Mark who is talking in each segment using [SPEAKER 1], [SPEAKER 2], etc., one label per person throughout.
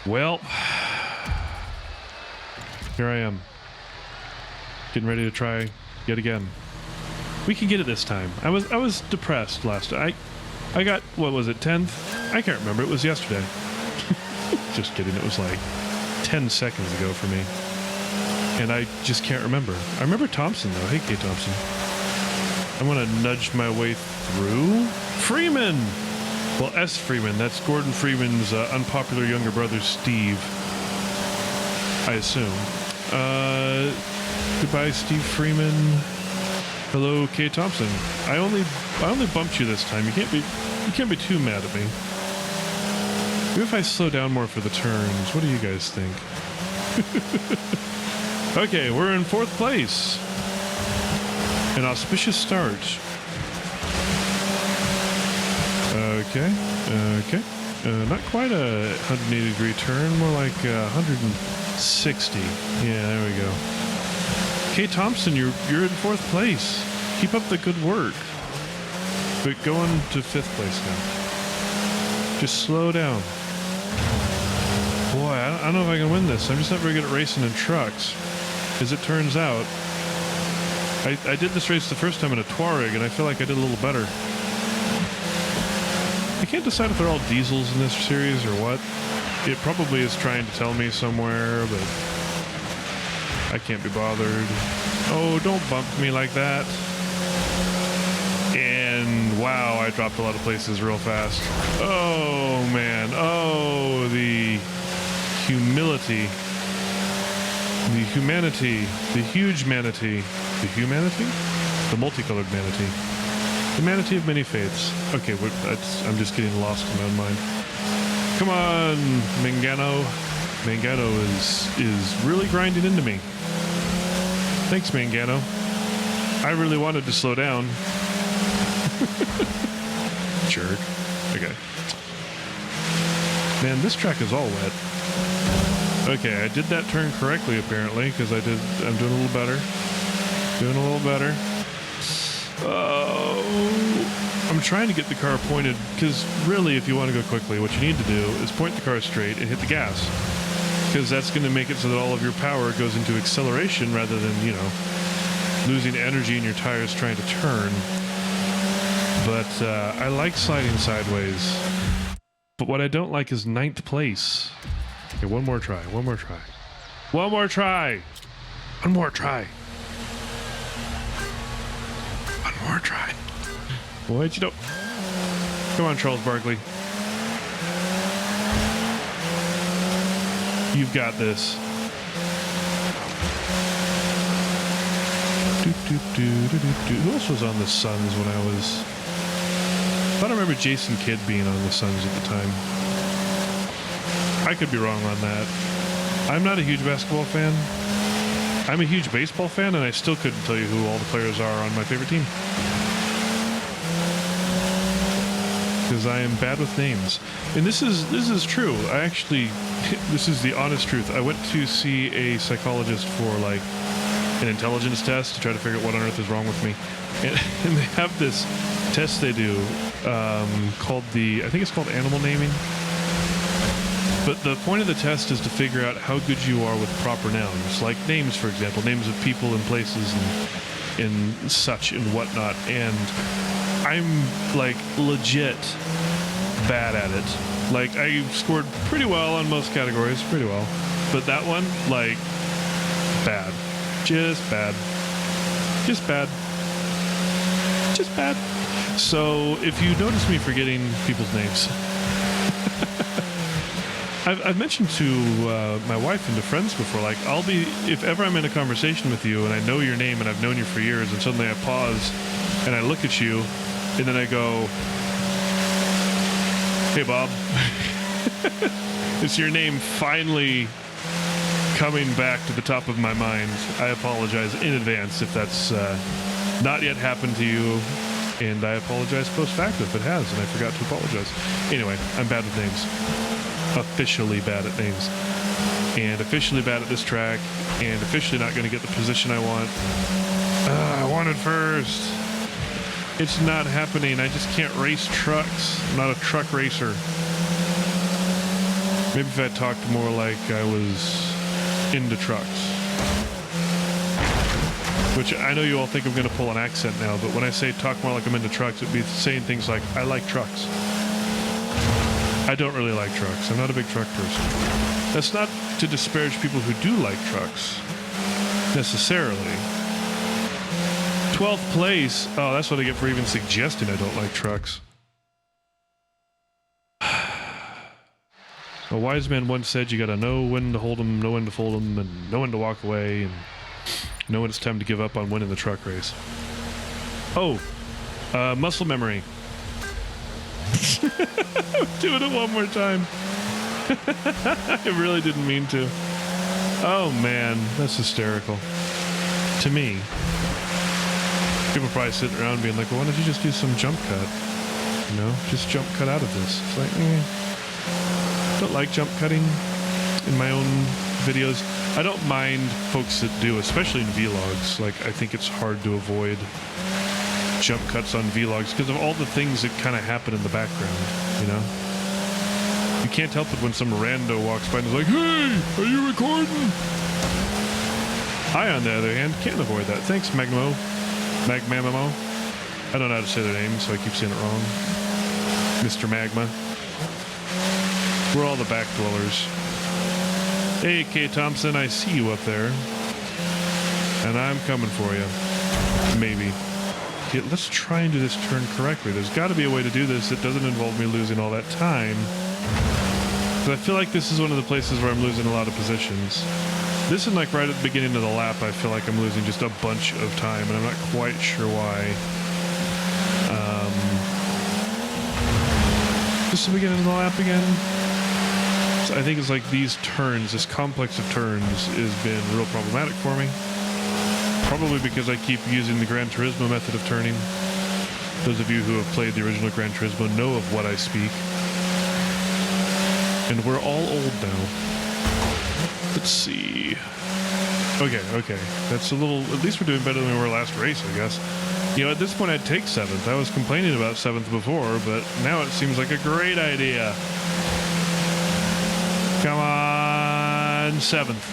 [SPEAKER 1] Well, here I am, getting ready to try yet again. We can get it this time. I was depressed last. I got, what was it, 10th? I can't remember. It was yesterday. Just kidding. It was like 10 seconds ago for me, and I just can't remember. I remember Thompson though. Hey, Kate Thompson. I want to nudge my way through Freeman. Well, S. Freeman. That's Gordon Freeman's unpopular younger brother, Steve. I assume. Goodbye, Steve Freeman. Hello, Kate Thompson. I only bumped you this time. You can't be too mad at me. Maybe if I slow down more for the turns. What do you guys think? Okay, we're in 4th place. An auspicious start. Okay. Not quite a 180-degree turn, more like 160. Yeah, there we go. Kate Thompson, you're in 4th place. Keep up the good work. But going to 5th place now. Just slow down. Boy, I don't know if I can win this. I'm just not very good at racing in trucks. As it turns out, I did this race the first time in a Touareg, and I feel like I did a little better. I can't decide if they're all diesels in this series or what. It probably is trying to tell me somewhere, but I can't be bothered. Oh, don't bump me like that. And wow, I dropped a lot of places real fast. Oh man, oh, the humility, the humanity, the huge manatee, the humanity, the multicolored manatee, the manatee of many faiths. Okay, I'm just getting lost in my own mind. Come on, Mangano. Mangano is really grinding into me. Thanks, Mangano. I really wanted to slow down. Jerk. Okay. Man, this track is all wet. Okay, I did that turn correctly apparently, because I'm doing a little better. Doing a little better. Oh, I'm trying to get the car pointed, because really, if you want to go quickly, what you need to do is point the car straight and hit the gas, because that's going to make it so that all of your power goes into acceleration rather than, you know, losing energy in your tires trying to turn. But I like sliding sideways. But what I don't like is 9th place. Okay, one more try. One more try. One more try. One more try. One more try. Why'd you know? Come on, Charles Barkley. You've got this. Who else was on the Suns when I was... I don't remember Jason Kidd being on the Suns at the time. I could be wrong on that. I'm not a huge basketball fan. I'm a huge baseball fan, and I still couldn't tell you who all the players are on my favorite team. Because I am bad with names. And this is true. I actually, this is the honest truth. I went to see a psychologist for like an intelligence test to try to figure out what on earth is wrong with me. And they have this test they do called I think it's called animal naming. But the point of the test is to figure out how good you are with proper nouns, like names, for example, names of people and places and such and whatnot. And I'm like legit bad at it. Like I scored pretty well on most categories, pretty well. But that one, like, bad. Just bad. Just bad. Just bad. So if you notice me forgetting people's names, I've mentioned to my wife and to friends before, like, if ever I'm in a conversation with you and I know your name and I've known you for years, and suddenly I pause and I look at you and then I go, hey, Bob. It's your name finally coming back to the top of my mind. I apologize in advance if that's not yet happened to you, and I apologize post facto if it has and I forgot to apologize. Anyway, I'm bad with names. Officially bad at names, and officially bad at this track, and officially not going to get the position I want. I wanted first. It's not happening. I just can't race trucks. I'm not a truck racer. Maybe if I talked more like I was into trucks. Which I know you all think I'm going to pull an accent now, but when I say talk more like I'm into trucks, it'd be saying things like, I like trucks. I don't really like trucks. I'm not a big truck person. That's not to disparage people who do like trucks, necessarily. 12th place. Oh, that's what I get for even suggesting I don't like trucks. A wise man once said you gotta know when to hold them, know when to fold them, and know when to walk away, and know when it's time to give up on winning the truck race. Oh, muscle memory. Doing it one more time. I really didn't mean to. Oh man, that's hysterical. To me. People are probably sitting around being like, well, why don't you just do some jump cut? You know, just jump cut out of this. It's like, don't like jump cutting in my own videos. I don't mind folks that do, especially in vlogs. Like, I think it's hard to avoid jump cuts on vlogs because of all the things that kind of happen in the background, you know? You can't help it when some rando walks by and is like, hey, are you recording? I, on the other hand, can't avoid that. Thanks, Magmamo. I don't know how to say their name, so I keep saying it wrong. Mr. Magma. We're all the back dwellers. Hey, Kay Thompson, I see you up there. And I'm coming for you. Maybe. Okay, let's try and do this turn correctly. There's got to be a way to do this that doesn't involve me losing all that time. Because I feel like this is one of the places where I'm losing a lot of positions. This is like right at the beginning of the lap, I feel like I'm losing just a bunch of time, and I'm not quite sure why. Just the beginning of the lap again? So I think it's like these turns, this complex of turns has been real problematic for me. Probably because I keep using the Gran Turismo method of turning. Those of you who have played the original Gran Turismo know of what I speak. And we're all old now. Let's see. Okay. That's a little... At least we're doing better than we were last race, I guess. You know, at this point I'd take 7th. I was complaining about 7th before, but now it seems like a great idea. Come on, 7th.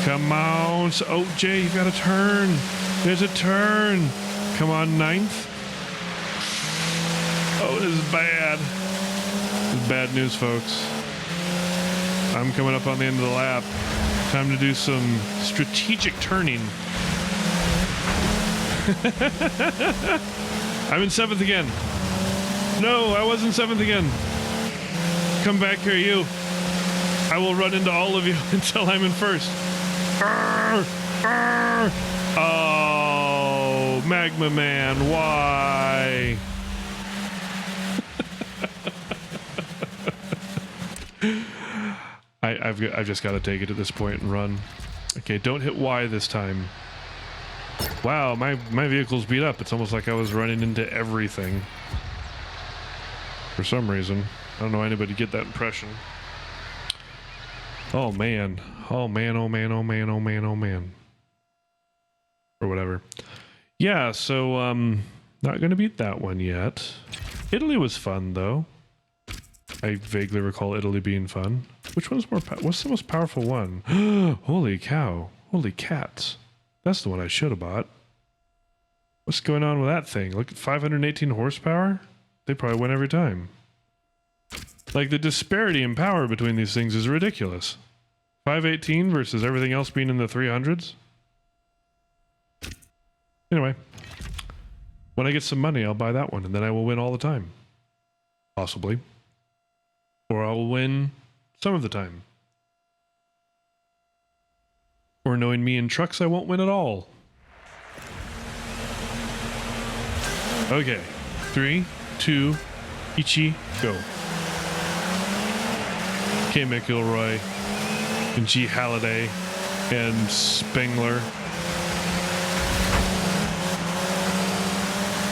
[SPEAKER 1] Come on. Oh, Jay, you've got a turn. There's a turn. Come on, 9th. Oh, this is bad. This is bad news, folks. I'm coming up on the end of the lap. Time to do some strategic turning. I'm in 7th again. No, I wasn't 7th again. Come back here, you. I will run into all of you until I'm in 1st. Oh, Magma Man, why? I've just got to take it at this point and run. Okay, don't hit Y this time. Wow, my vehicle's beat up. It's almost like I was running into everything. For some reason. I don't know anybody get that impression. Oh man. Oh man, oh man, oh man, oh man, oh man. Or whatever. Yeah, so not gonna beat that one yet. Italy was fun though. I vaguely recall Italy being fun. Which one's more what's the most powerful one? Holy cow. Holy cats. That's the one I should have bought. What's going on with that thing? Look at 518 horsepower? They probably win every time. Like, the disparity in power between these things is ridiculous. 518 versus everything else being in the 300s? Anyway. When I get some money, I'll buy that one, and then I will win all the time. Possibly. Or I will win some of the time. Or knowing me in trucks, I won't win at all. Okay. 3, 2, Ichi, go. K. McIlroy and G. Halliday and Spengler.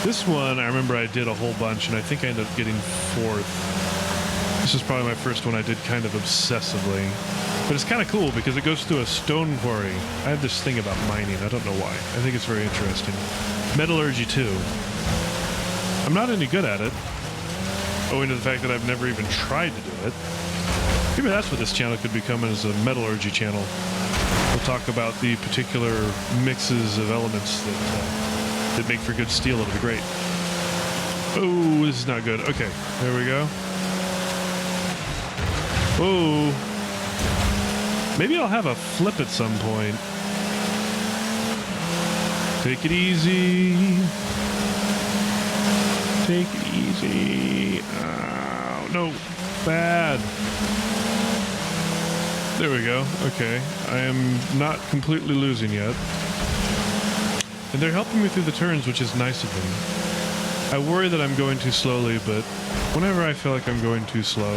[SPEAKER 1] This one, I remember I did a whole bunch, and I think I ended up getting 4th. This is probably my first one I did kind of obsessively. But it's kind of cool because it goes through a stone quarry. I have this thing about mining. I don't know why. I think it's very interesting. Metallurgy, too. I'm not any good at it, owing to the fact that I've never even tried to do it. Maybe that's what this channel could become, as a metallurgy channel. We'll talk about the particular mixes of elements that make for good steel out of the grate. Oh, this is not good. Okay, there we go. Oh, maybe I'll have a flip at some point. Take it easy. Take it easy. Oh, no, bad. There we go. Okay, I am not completely losing yet. And they're helping me through the turns, which is nice of them. I worry that I'm going too slowly, but whenever I feel like I'm going too slow,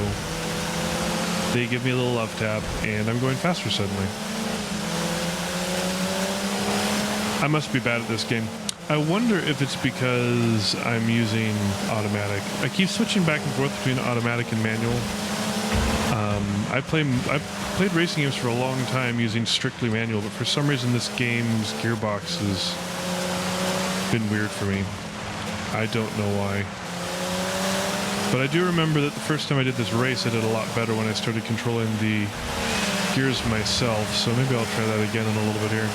[SPEAKER 1] they give me a little love tap, and I'm going faster suddenly. I must be bad at this game. I wonder if it's because I'm using automatic. I keep switching back and forth between automatic and manual. I've played racing games for a long time using strictly manual, but for some reason this game's gearbox has been weird for me. I don't know why. But I do remember that the first time I did this race, I did a lot better when I started controlling the gears myself, so maybe I'll try that again in a little bit here.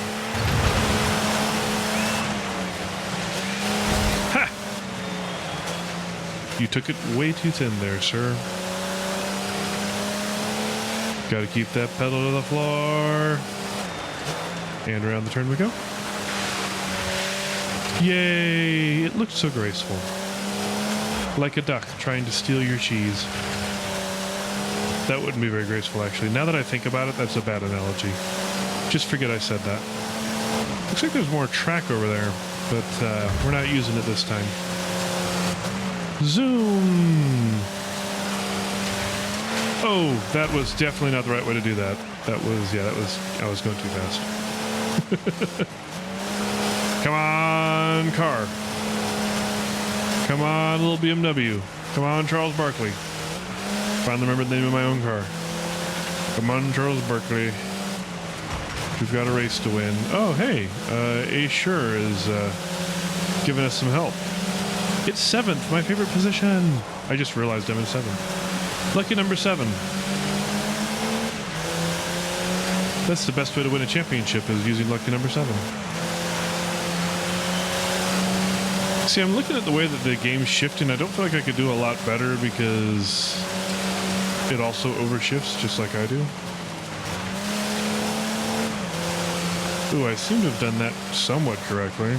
[SPEAKER 1] Ha! You took it way too thin there, sir. Got to keep that pedal to the floor. And around the turn we go. Yay! It looked so graceful. Like a duck trying to steal your cheese. That wouldn't be very graceful, actually. Now that I think about it, that's a bad analogy. Just forget I said that. Looks like there's more track over there, but we're not using it this time. Zoom! Oh, that was definitely not the right way to do that. I was going too fast. Come on, car. Come on, little BMW. Come on, Charles Barkley. Finally remembered the name of my own car. Come on, Charles Barkley. We've got a race to win. Oh, hey, A Sure is giving us some help. It's 7th, my favorite position. I just realized I'm in 7th. Lucky number 7. That's the best way to win a championship, is using lucky number 7. See, I'm looking at the way that the game's shifting. I don't feel like I could do a lot better because it also overshifts just like I do. Ooh, I seem to have done that somewhat correctly.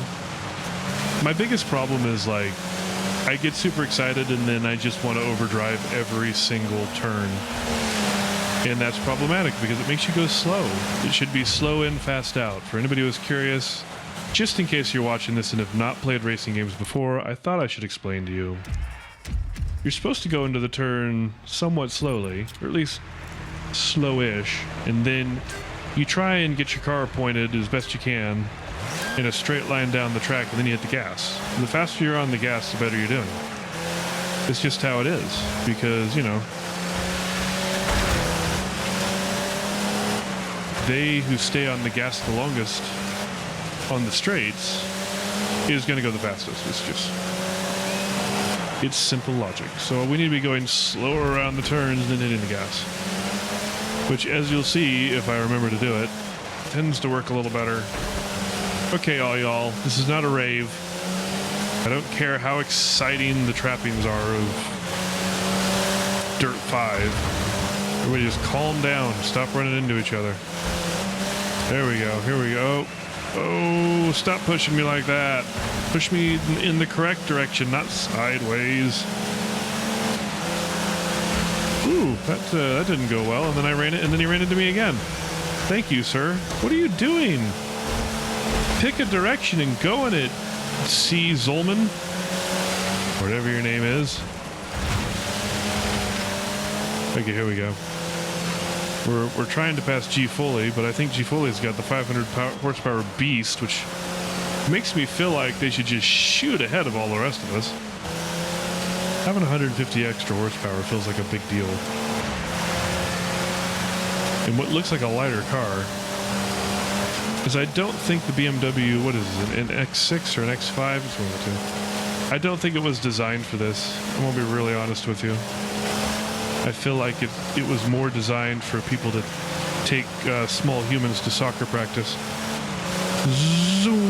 [SPEAKER 1] My biggest problem is, like, I get super excited and then I just want to overdrive every single turn. And that's problematic because it makes you go slow. It should be slow in, fast out. For anybody who's curious, just in case you're watching this and have not played racing games before, I thought I should explain to you. You're supposed to go into the turn somewhat slowly, or at least slow-ish, and then you try and get your car pointed as best you can in a straight line down the track, and then you hit the gas. And the faster you're on the gas, the better you're doing. It's just how it is, because, you know, they who stay on the gas the longest on the straights is going to go the fastest. It's simple logic. So we need to be going slower around the turns than hitting the gas, which, as you'll see if I remember to do it, tends to work a little better. Okay, all y'all, this is not a rave. I don't care how exciting the trappings are of Dirt 5. Everybody just calm down. Stop running into each other. There we go. Here we go. Oh, stop pushing me like that. Push me in the correct direction, not sideways. Ooh, that didn't go well. And then I ran it, and then he ran into me again. Thank you, sir. What are you doing? Pick a direction and go in it, C. Zolman. Whatever your name is. Okay, here we go. We're trying to pass G. Foley, but I think G. Foley's got the 500 horsepower beast, which makes me feel like they should just shoot ahead of all the rest of us. Having 150 extra horsepower feels like a big deal. In what looks like a lighter car. Because I don't think the BMW, what is it, an X6 or an X5? It's one of the two. I don't think it was designed for this. I'm going to be really honest with you. I feel like it was more designed for people to take small humans to soccer practice. Zoom.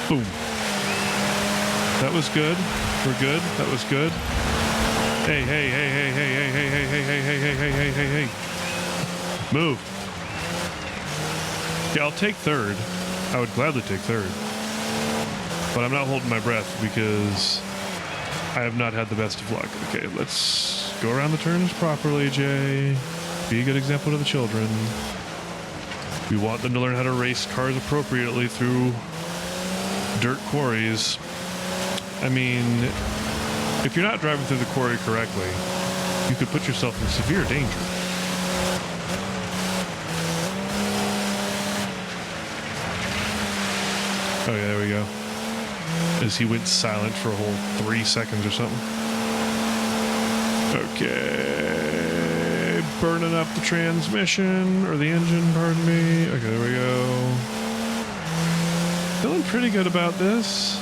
[SPEAKER 1] Boom. That was good. We're good. That was good. Hey, hey, hey, hey, hey, hey, hey, hey, hey, hey, hey, hey, hey, hey, hey, hey. Move. Yeah, I'll take third. I would gladly take third. But I'm not holding my breath because I have not had the best of luck. Okay, let's go around the turns properly, Jay. Be a good example to the children. We want them to learn how to race cars appropriately through dirt quarries. I mean, if you're not driving through the quarry correctly, you could put yourself in severe danger. Oh yeah, there we go. As he went silent for a whole 3 seconds or something. Okay. Burning up the transmission, or the engine, pardon me. Okay, there we go. Feeling pretty good about this.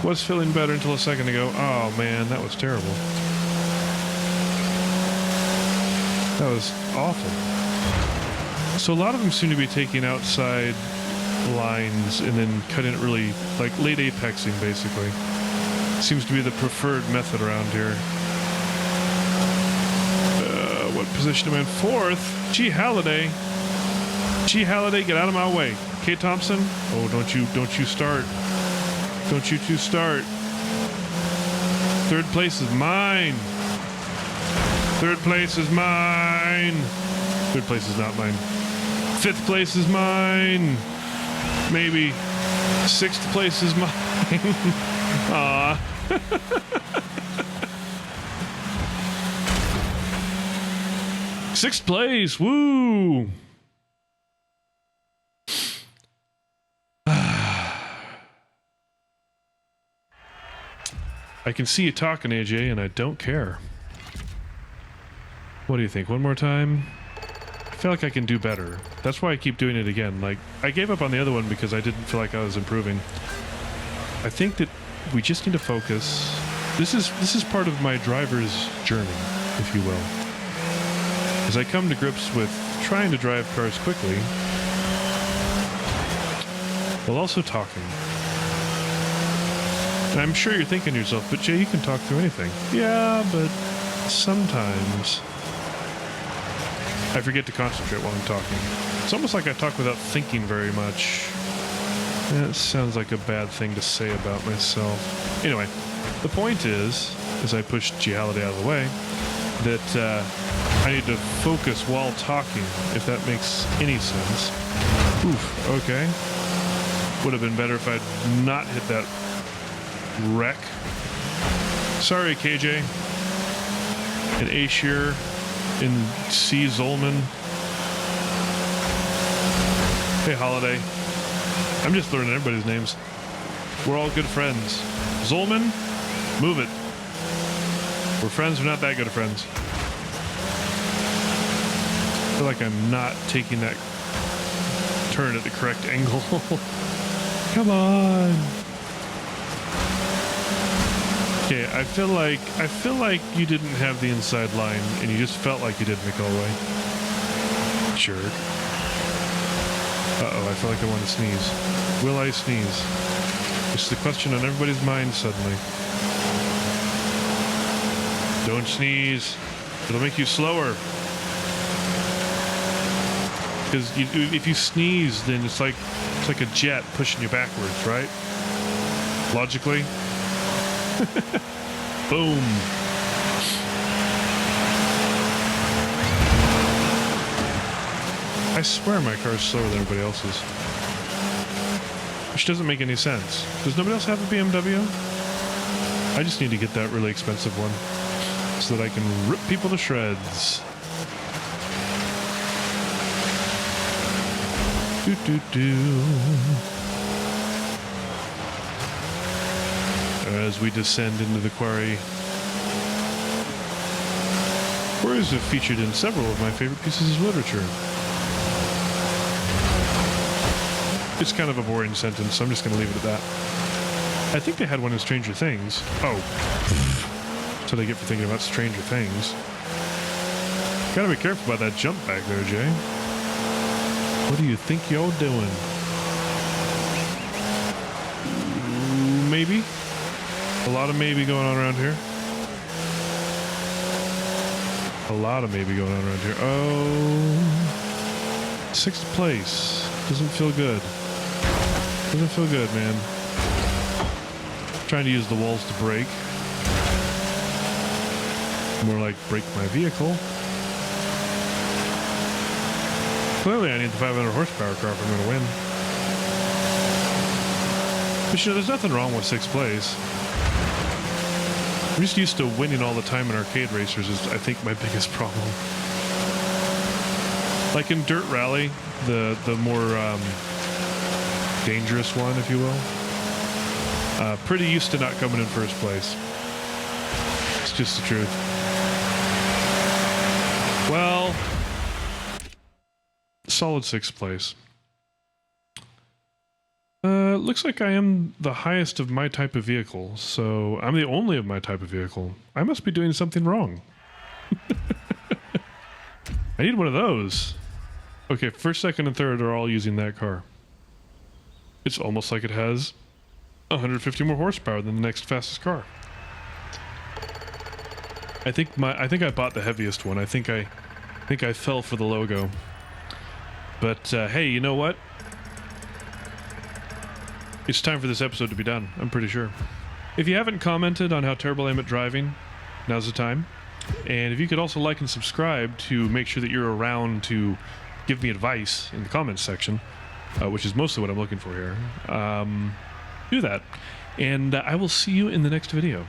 [SPEAKER 1] Was feeling better until a second ago. Oh man, that was terrible. That was awful. So a lot of them seem to be taking outside lines and then cutting it really, like late apexing basically. Seems to be the preferred method around here. What position am I in? Fourth? G. Halliday. G. Halliday, get out of my way. K. Thompson. Oh, don't you start. Don't you two start. Third place is mine. Third place is mine. Third place is not mine. Fifth place is mine. Maybe. Sixth place is mine. Aw. Sixth place. Woo. I can see you talking, AJ, and I don't care. What do you think? One more time? I feel like I can do better. That's why I keep doing it again. Like, I gave up on the other one because I didn't feel like I was improving. I think that we just need to focus. This is part of my driver's journey, if you will. As I come to grips with trying to drive cars quickly, while also talking. And I'm sure you're thinking to yourself, but Jay, you can talk through anything. Yeah, but sometimes I forget to concentrate while I'm talking. It's almost like I talk without thinking very much. That sounds like a bad thing to say about myself. Anyway, the point is, as I push G. Halliday out of the way, that I need to focus while talking, if that makes any sense. Oof, okay. Would have been better if I'd not hit that wreck. Sorry, KJ. And A. Shearer and C. Zolman. Hey, Holiday. I'm just learning everybody's names. We're all good friends. Zolman, move it. We're friends, we're not that good of friends. I feel like I'm not taking that turn at the correct angle. Come on. Okay, I feel like you didn't have the inside line and you just felt like you did, McElroy. Jerk. Uh-oh, I feel like I want to sneeze. Will I sneeze? It's the question on everybody's mind suddenly. Don't sneeze. It'll make you slower. Because if you sneeze, then it's like a jet pushing you backwards, right? Logically. Boom. I swear my car's slower than everybody else's. Which doesn't make any sense. Does nobody else have a BMW? I just need to get that really expensive one so that I can rip people to shreds. As we descend into the quarry. Quarries have featured in several of my favorite pieces of literature. It's kind of a boring sentence, so I'm just going to leave it at that. I think they had one in Stranger Things. Oh. That's what I get for thinking about Stranger Things. Gotta be careful about that jump back there, Jay. What do you think you're doing? Maybe? A lot of maybe going on around here. A lot of maybe going on around here. Oh. 6th place. Doesn't feel good. Doesn't feel good, man. Trying to use the walls to brake. More like brake my vehicle. Clearly I need the 500 horsepower car if I'm going to win. But you know, there's nothing wrong with 6th place. I'm just used to winning all the time in arcade racers is, I think, my biggest problem. Like in Dirt Rally, the more dangerous one, if you will. Pretty used to not coming in first place. It's just the truth. Well, solid 6th place. Looks like I am the highest of my type of vehicle, so I'm the only of my type of vehicle. I must be doing something wrong. I need one of those. Okay, 1st, 2nd, and 3rd are all using that car. It's almost like it has 150 more horsepower than the next fastest car. I think I bought the heaviest one. I think I fell for the logo. But hey, you know what? It's time for this episode to be done, I'm pretty sure. If you haven't commented on how terrible I am at driving, now's the time. And if you could also like and subscribe to make sure that you're around to give me advice in the comments section, which is mostly what I'm looking for here, do that. And I will see you in the next video.